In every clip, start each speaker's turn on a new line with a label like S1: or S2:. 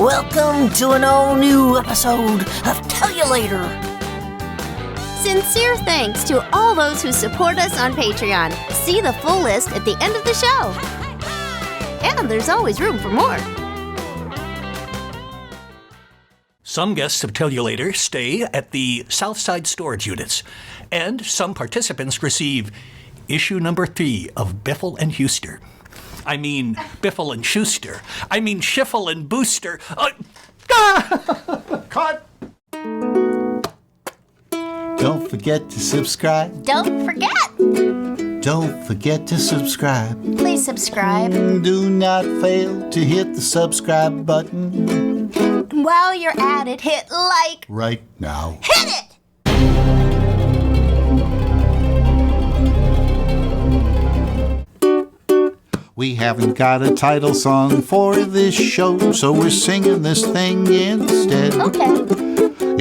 S1: Welcome to an all-new episode of Tell You Later.
S2: Sincere thanks to all those who support us on Patreon. See the full list at the end of the show. And there's always room for more.
S3: Some guests of Tell You Later stay at the Southside storage units, and some participants receive issue number 3 of Biffle and Huster. I mean Biffle and Schuster. I mean Schiffle and Booster. Cut!
S4: Don't forget to subscribe.
S2: Don't forget,
S4: Don't forget to subscribe.
S2: please subscribe.
S4: Do not fail to hit the subscribe button
S2: While you're at it, hit like.
S4: right now.
S2: Hit it!
S4: We haven't got a title song for this show, so we're singing this thing instead.
S2: Okay.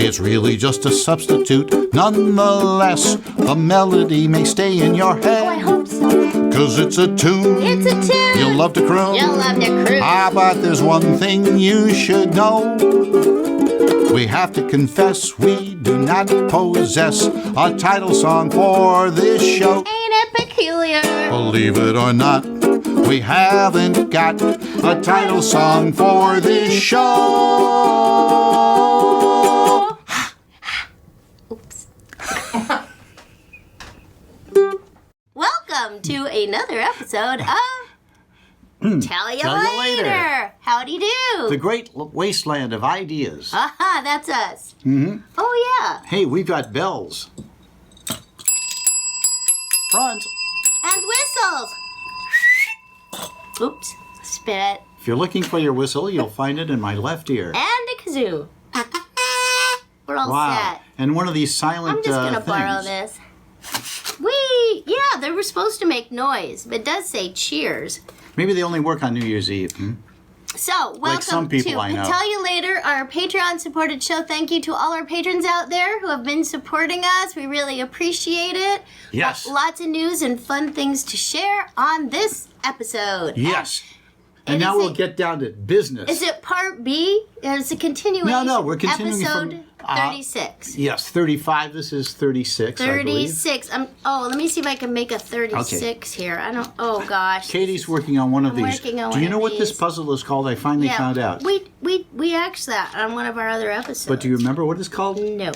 S4: It's really just a substitute. Nonetheless, the melody may stay in your
S2: Oh, I
S4: head.
S2: hope so.
S4: 'Cause it's a tune.
S2: It's a tune.
S4: You'll love to croon.
S2: You'll love to cruise.
S4: But there's one thing you should know. We have to confess we do not possess a title song for this show.
S2: Ain't it peculiar?
S4: Believe it or not, we haven't got a title song for this show.
S2: Oops. Welcome to another episode of Tell You
S4: Tell You
S2: Later.
S4: Later.
S2: Howdy do.
S4: The great wasteland of ideas.
S2: Aha, that's us. Oh, yeah.
S4: Hey, we've got bells. Front.
S2: And whistles. Oops. Spit it.
S4: If you're looking for your whistle, you'll find it in my left ear.
S2: And a kazoo. We're all set.
S4: And one of these silent
S2: I'm just going to borrow
S4: things.
S2: this. They were supposed to make noise, but it does say cheers.
S4: Maybe they only work on New Year's Eve.
S2: So, welcome
S4: Like some people
S2: to
S4: I know.
S2: Tell You Later, our Patreon-supported show. Thank you to all our patrons out there who have been supporting us. We really appreciate it.
S4: Yes.
S2: Lots of news and fun things to share on this episode.
S4: Yes.
S2: And
S4: And now
S2: is
S4: we'll
S2: it-
S4: get down to business.
S2: Is it part B? Or is it continuation?
S4: No, we're continuing
S2: Episode
S4: from
S2: 36.
S4: Yes, 35. This is 36, I believe.
S2: 36. Let me see if I can make a 36 here. I don't. Oh gosh.
S4: Katie's working on one of
S2: I'm
S4: these.
S2: working on
S4: Do you
S2: one
S4: know
S2: of
S4: what this
S2: these.
S4: puzzle is called? I finally found out.
S2: We asked that on one of our other episodes.
S4: But do you remember what it's called?
S2: No,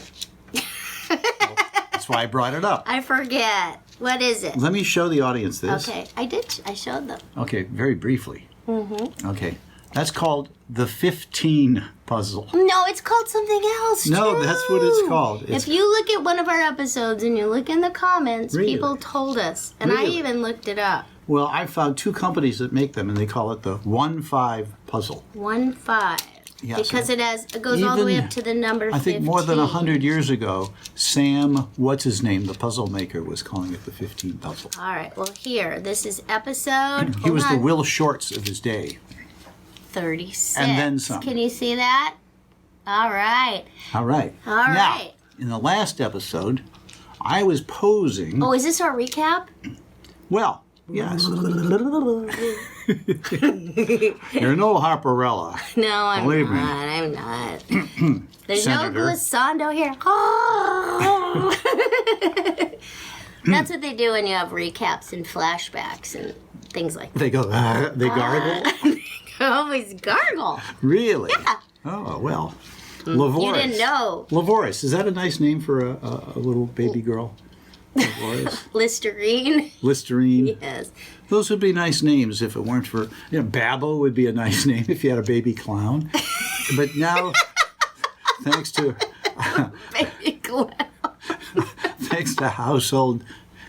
S4: That's why I brought it up.
S2: I forget. What is it?
S4: Let me show the audience this.
S2: Okay, I did. I showed them.
S4: Okay, very briefly. Mm-hmm. Okay. That's called the 15 puzzle.
S2: No, it's called something else.
S4: No,
S2: too.
S4: that's what it's called. It's-
S2: If you look at one of our episodes and you look in the comments,
S4: Really?
S2: people told us, and I
S4: Really?
S2: even looked it up.
S4: Well, I found 2 companies that make them, and they call it the 1-5 puzzle.
S2: 1-5.
S4: Yeah,
S2: Because
S4: so
S2: it goes all the way
S4: even-
S2: up to the number 15.
S4: I think more than 100 years ago, Sam, what's his name, the puzzle maker, was calling it the 15 puzzle.
S2: All right, well, here, this is episode.
S4: He was the
S2: hold on,
S4: Will Shortz of his day.
S2: 36.
S4: And then some.
S2: Can you see that? All right.
S4: All right.
S2: All
S4: Now,
S2: right.
S4: in the last episode, I was posing.
S2: Oh, is this our recap?
S4: Well, yes. You're no Harperella.
S2: No, I'm
S4: Believe me.
S2: not. I'm not. There's
S4: Senator.
S2: no glissando here. Oh. That's what they do when you have recaps and flashbacks and things like that.
S4: They go, they gargle?
S2: They always gargle.
S4: Really? Yeah. Oh, well. Lavoris.
S2: You didn't know.
S4: Lavoris. Is that a nice name for a little baby girl? Lavoris.
S2: Listerine.
S4: Listerine.
S2: Yes.
S4: Those would be nice names if it weren't for, Babbo would be a nice name if you had a baby clown. But now, thanks to
S2: Baby clown.
S4: thanks to household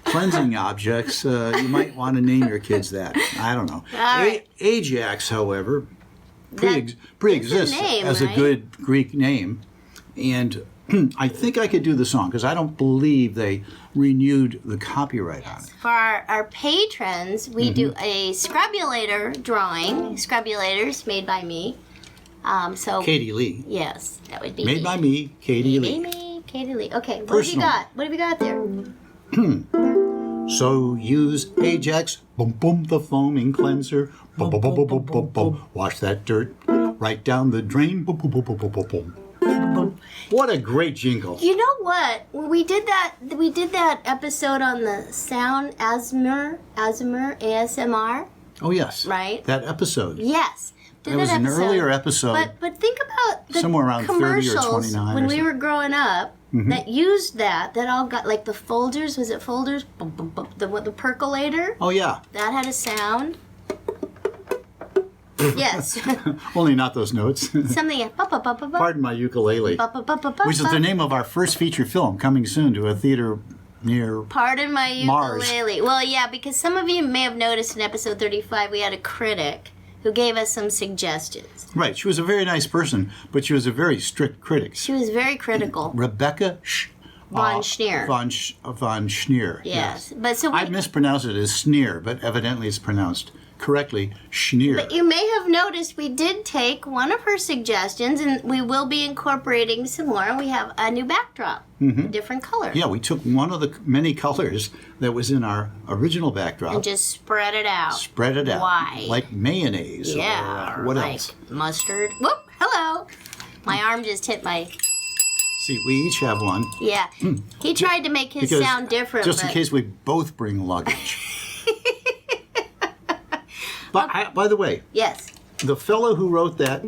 S4: cleansing objects, you might want to name your kids that. I don't know.
S2: right.
S4: Ajax, however,
S2: That
S4: pre-exists
S2: is a name,
S4: as
S2: right?
S4: a good Greek name. And I think I could do the song because I don't believe they renewed the copyright on it.
S2: For our patrons, we do a Scrubulator drawing. Scrubulators made by me. So
S4: Katie Leigh.
S2: yes, that would be
S4: Made by me, Katie Leigh.
S2: Me, Katie Leigh. Okay, what
S4: Personal.
S2: have you got? What have you got there?
S4: So use Ajax, boom boom, the foaming cleanser, boom boom boom boom boom boom boom. Wash that dirt right down the drain. Boom, boom, boom, boom, boom, boom, boom. What a great jingle.
S2: You know what? When we did that episode on the sound ASMR.
S4: Oh, yes.
S2: Right?
S4: That episode.
S2: Yes.
S4: That was an earlier episode.
S2: But think about the
S4: somewhere around 30 or
S2: commercials
S4: 29
S2: when
S4: or
S2: we
S4: something.
S2: were growing up that used that all got like the folders. Was it folders? Bum, bum, bum, the percolator.
S4: Oh, yeah.
S2: That had a sound. Yes.
S4: Only not those notes.
S2: Something.
S4: Pardon my ukulele. Which is the name of our first feature film coming soon to a theater near
S2: Pardon my
S4: Mars.
S2: ukulele. Well, yeah, because some of you may have noticed in episode 35 we had a critic who gave us some suggestions.
S4: Right. She was a very nice person, but she was a very strict critic.
S2: She was very critical.
S4: Rebecca
S2: Von Schneer.
S4: Von Schneer.
S2: Yes. But so
S4: I mispronounced it as Sneer, but evidently it's pronounced correctly Schneer.
S2: But you may have noticed we did take one of her suggestions, and we will be incorporating some more. We have a new backdrop, a different color.
S4: Yeah, we took one of the many colors that was in our original backdrop.
S2: And just spread it out.
S4: Spread it out.
S2: Why?
S4: Like mayonnaise.
S2: Yeah.
S4: Or what
S2: like
S4: else?
S2: mustard. Whoop, hello. My arm just hit my...
S4: See, we each have one.
S2: Yeah. He tried to make his
S4: Because
S2: sound different.
S4: Just in case we both bring luggage. But by the way,
S2: Yes.
S4: the fellow who wrote that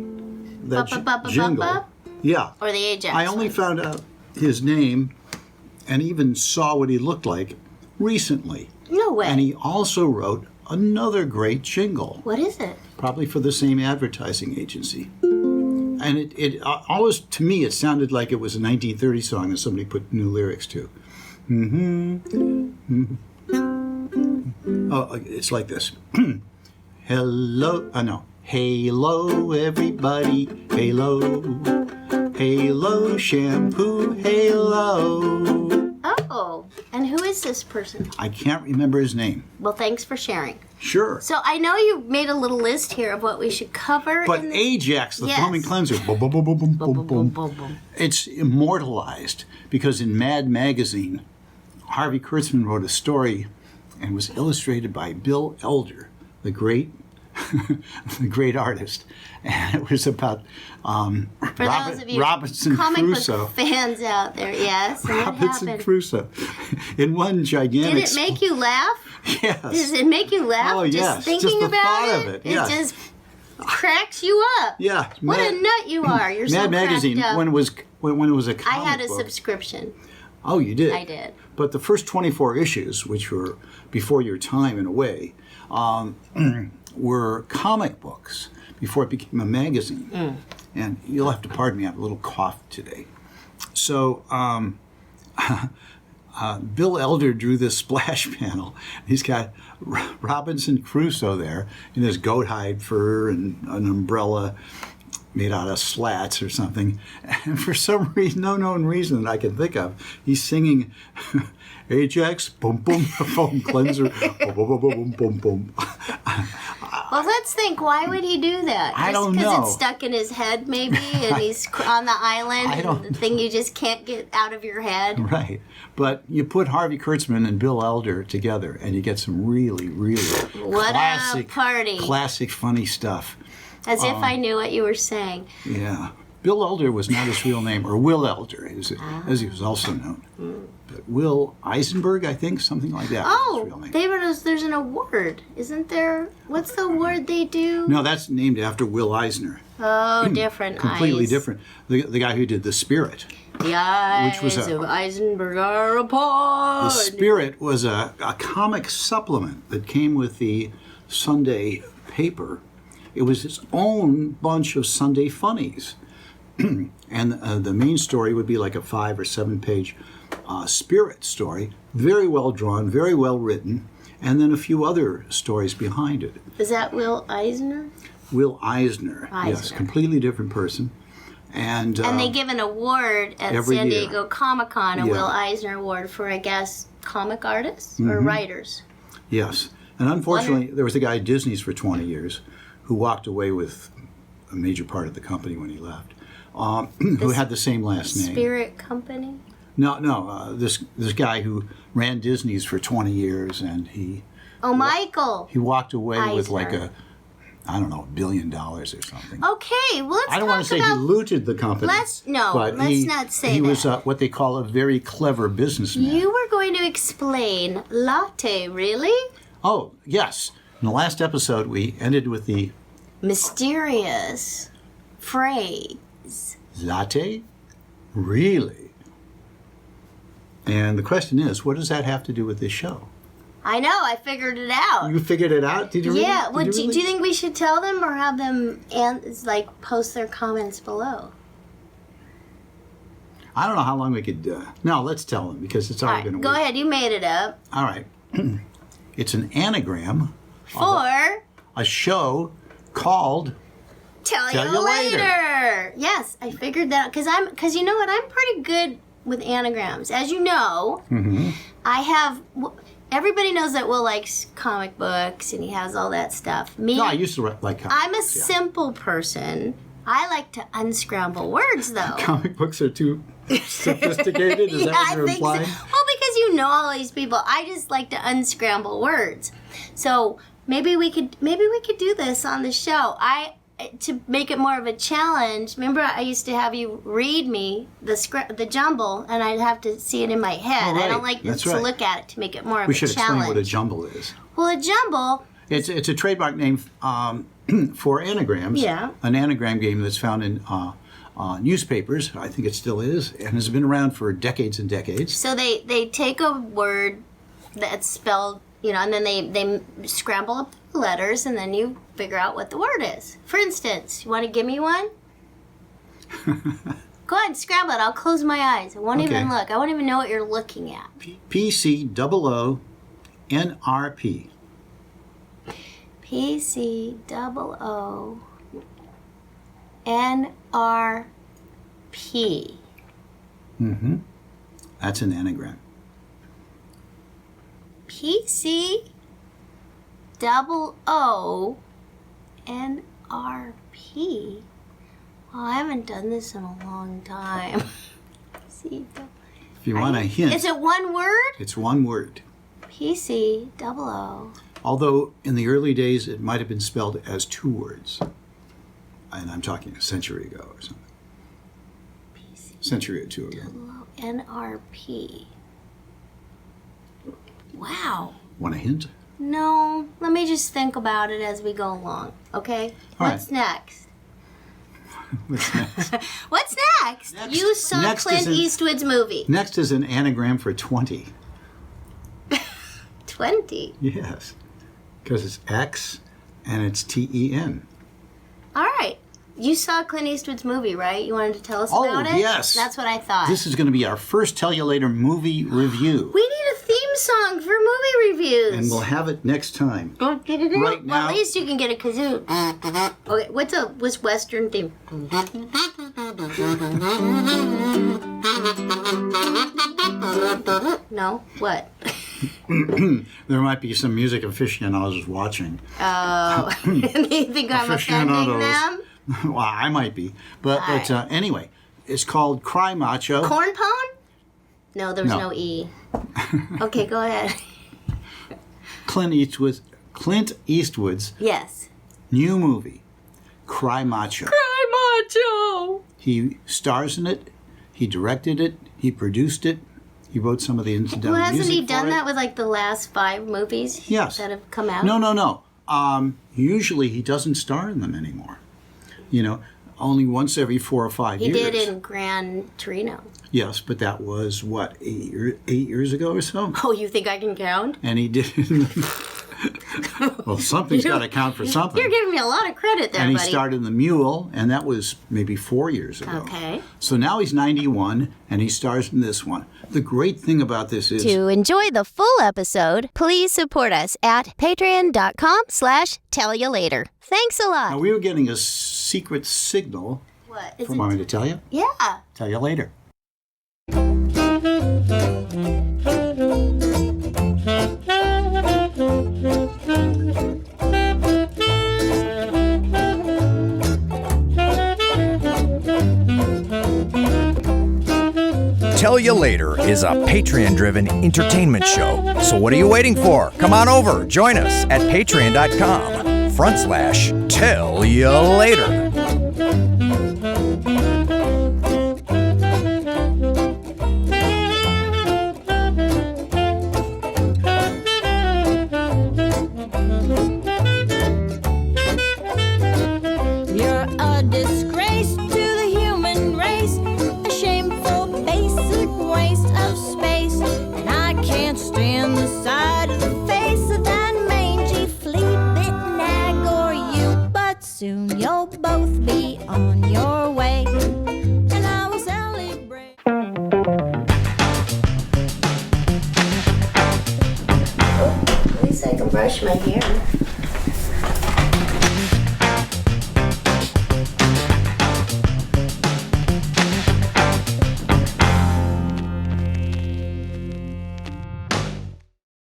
S4: jingle, yeah,
S2: Or the Ajax.
S4: I only
S2: one.
S4: found out his name and even saw what he looked like recently.
S2: No way.
S4: And he also wrote another great jingle,
S2: What is it?
S4: probably for the same advertising agency. And it always, to me, it sounded like it was a 1930 song that somebody put new lyrics to. Oh, it's like this. Hello, no. Halo, everybody, halo. Halo, shampoo, halo.
S2: Oh. And who is this person?
S4: I can't remember his name.
S2: Well, thanks for sharing.
S4: Sure.
S2: So I know you made a little list here of what we should cover.
S4: But
S2: in this.
S4: Ajax, the
S2: Yes.
S4: foaming cleanser, boom, boom, boom, boom, boom, boom, boom.
S2: boom.
S4: It's immortalized because in Mad Magazine, Harvey Kurtzman wrote a story and was illustrated by Bill Elder, the great artist. And it was about
S2: For those of you
S4: Robinson
S2: comic
S4: Crusoe.
S2: book fans out there, yes. And what
S4: Robinson
S2: happened?
S4: Crusoe. In one gigantic...
S2: Did it make you laugh?
S4: Yes.
S2: Does it make you laugh?
S4: Oh, yes.
S2: Just thinking
S4: Just the
S2: about
S4: thought
S2: it?
S4: of it, yes.
S2: just cracks you up.
S4: Yeah.
S2: What a nut you are. You're so
S4: Mad Magazine,
S2: cracked up.
S4: when it was a comic
S2: I had a
S4: book.
S2: subscription.
S4: Oh, you did?
S2: I did.
S4: But the first 24 issues, which were before your time in a way, were comic books before it became a magazine. And you'll have to pardon me, I have a little cough today. So Bill Elder drew this splash panel. He's got Robinson Crusoe there in his goat hide fur and an umbrella made out of slats or something. And for some reason, no known reason that I can think of, he's singing Ajax, boom, boom, foam cleanser, boom, boom, boom, boom, boom, boom.
S2: Well, let's think. Why would he do that?
S4: I don't
S2: Just because
S4: know.
S2: it's stuck in his head, maybe, and he's on the island,
S4: I don't
S2: and the thing you just can't get out of your head.
S4: Right. But you put Harvey Kurtzman and Bill Elder together, and you get some really, really
S2: What
S4: classic,
S2: a party.
S4: classic funny stuff.
S2: As if I knew what you were saying.
S4: Yeah. Bill Elder was not his real name, or Will Elder, as he was also known. But Will Eisenberg, I think, something like that was his real name.
S2: There's an award, isn't there? What's the award they do?
S4: No, that's named after Will Eisner.
S2: Oh, different
S4: Completely
S2: eyes.
S4: different. The guy who did The Spirit.
S2: The eyes
S4: Which was
S2: of Eisenberg are upon.
S4: The Spirit was a comic supplement that came with the Sunday paper. It was its own bunch of Sunday funnies. And the main story would be like a 5 or 7 page Spirit story, very well drawn, very well written, and then a few other stories behind it.
S2: Is that Will Eisner?
S4: Will Eisner, yes,
S2: Eisner.
S4: completely different person. And
S2: they give an award at
S4: every
S2: San
S4: year.
S2: Diego Comic-Con, a
S4: Yeah.
S2: Will Eisner Award for, I guess, comic artists or writers.
S4: yes, and unfortunately, there was a guy at Disney's for 20 years who walked away with a major part of the company when he left, who had the same last name.
S2: Spirit Company?
S4: No, this guy who ran Disney's for 20 years, and he
S2: Oh, Michael!
S4: walked away with like
S2: Eisner.
S4: I don't know, $1 billion or something.
S2: Okay, well, let's
S4: I don't want to say he looted the company.
S2: Let's not say
S4: he
S2: that.
S4: was what they call a very clever businessman.
S2: You were going to explain latte, really?
S4: Oh, yes. In the last episode, we ended with the
S2: mysterious phrase.
S4: Latte? Really? And the question is, what does that have to do with this show?
S2: I know, I figured it out.
S4: You figured it out? Did you really?
S2: Yeah, well,
S4: Did you
S2: do you think we should tell them or have them post their comments below?
S4: I don't know how long we could... no, let's tell them because it's already been a week.
S2: Go ahead, you made it up.
S4: All right. It's an anagram
S2: For
S4: a show called
S2: Tell You Later. Yes, I figured that because you know what, I'm pretty good with anagrams. As you know, I have. Everybody knows that Will likes comic books and he has all that stuff. Me,
S4: No, I used to like comic
S2: I'm a
S4: books, yeah.
S2: simple person. I like to unscramble words, though.
S4: Comic books are too sophisticated? Is that what you're implying?
S2: So. Well, because you know all these people, I just like to unscramble words. So maybe we could do this on the show. To make it more of a challenge. Remember, I used to have you read me the jumble, and I'd have to see it in my head.
S4: Oh, right.
S2: I don't like to look at it to make it more of
S4: We
S2: a
S4: should
S2: challenge.
S4: explain what a jumble is.
S2: Well, a jumble.
S4: It's a trademark name for anagrams.
S2: Yeah.
S4: An anagram game that's found in newspapers. I think it still is, and has been around for decades and decades.
S2: So they take a word that's spelled, and then they scramble up the letters, and then you figure out what the word is. For instance, you want to give me one? Go ahead and scramble it. I'll close my eyes. I won't even look. I won't even know what you're looking at.
S4: PCOONRP.
S2: PCOONRP.
S4: That's an anagram.
S2: PCOONRP. Well, I haven't done this in a long time.
S4: If you want a hint,
S2: Is it one word?
S4: it's one word.
S2: PCOO.
S4: Although in the early days it might have been spelled as two words. And I'm talking a century ago or something. Century or two ago.
S2: NRP. Wow.
S4: Want a hint?
S2: No, let me just think about it as we go along, okay?
S4: All
S2: What's next?
S4: What's next?
S2: What's next? You saw Clint Eastwood's movie.
S4: Next is an anagram for 20.
S2: 20.
S4: Yes. Because it's X and it's TEN.
S2: All right. You saw Clint Eastwood's movie, right? You wanted to tell us about it?
S4: Oh, yes.
S2: That's what I thought.
S4: This is going to be our first Tell You Later movie review.
S2: We need a theme song for movie reviews.
S4: And we'll have it next time. Right
S2: Well,
S4: now.
S2: at least you can get a kazoo. Okay, what's Western theme? No? What?
S4: There might be some music aficionados watching.
S2: Oh, you think I'm offending them?
S4: Well, I might be. But anyway, it's called Cry Macho.
S2: Corn pone? No, there's
S4: No.
S2: no E. Okay, go ahead.
S4: Clint Eastwood's
S2: Yes.
S4: new movie, Cry Macho.
S2: Cry Macho!
S4: He stars in it. He directed it. He produced it. He wrote some of the incidental
S2: Well,
S4: music
S2: hasn't he
S4: for
S2: done
S4: it.
S2: that with like the last 5 movies
S4: Yes.
S2: that have come out?
S4: No. Usually he doesn't star in them anymore. Only once every 4 or 5
S2: He
S4: years.
S2: did in Gran Torino.
S4: Yes, but that was, 8 years ago or so?
S2: Oh, you think I can count?
S4: And he did. Well, something's got to count for something.
S2: You're giving me a lot of credit there,
S4: And he
S2: buddy.
S4: starred in The Mule, and that was maybe 4 years ago.
S2: Okay.
S4: So now he's 91, and he stars in this one. The great thing about this is...
S2: To enjoy the full episode, please support us at patreon.com/tellyolater. Thanks a lot.
S4: Now, we were getting a secret signal.
S2: What? Is
S4: Want me to tell you?
S2: Yeah.
S4: Tell you later.
S5: Tell You Later is a Patreon-driven entertainment show. So what are you waiting for? Come on over. Join us at patreon.com/TYL tell you later.
S6: You're a disgrace to the human race, a shameful basic waste of space. And I can't stand the sight of the face of that mangy flea-bitten nag or you. But soon you'll both be on your way, and I will celebrate.
S2: At least I can brush my hair.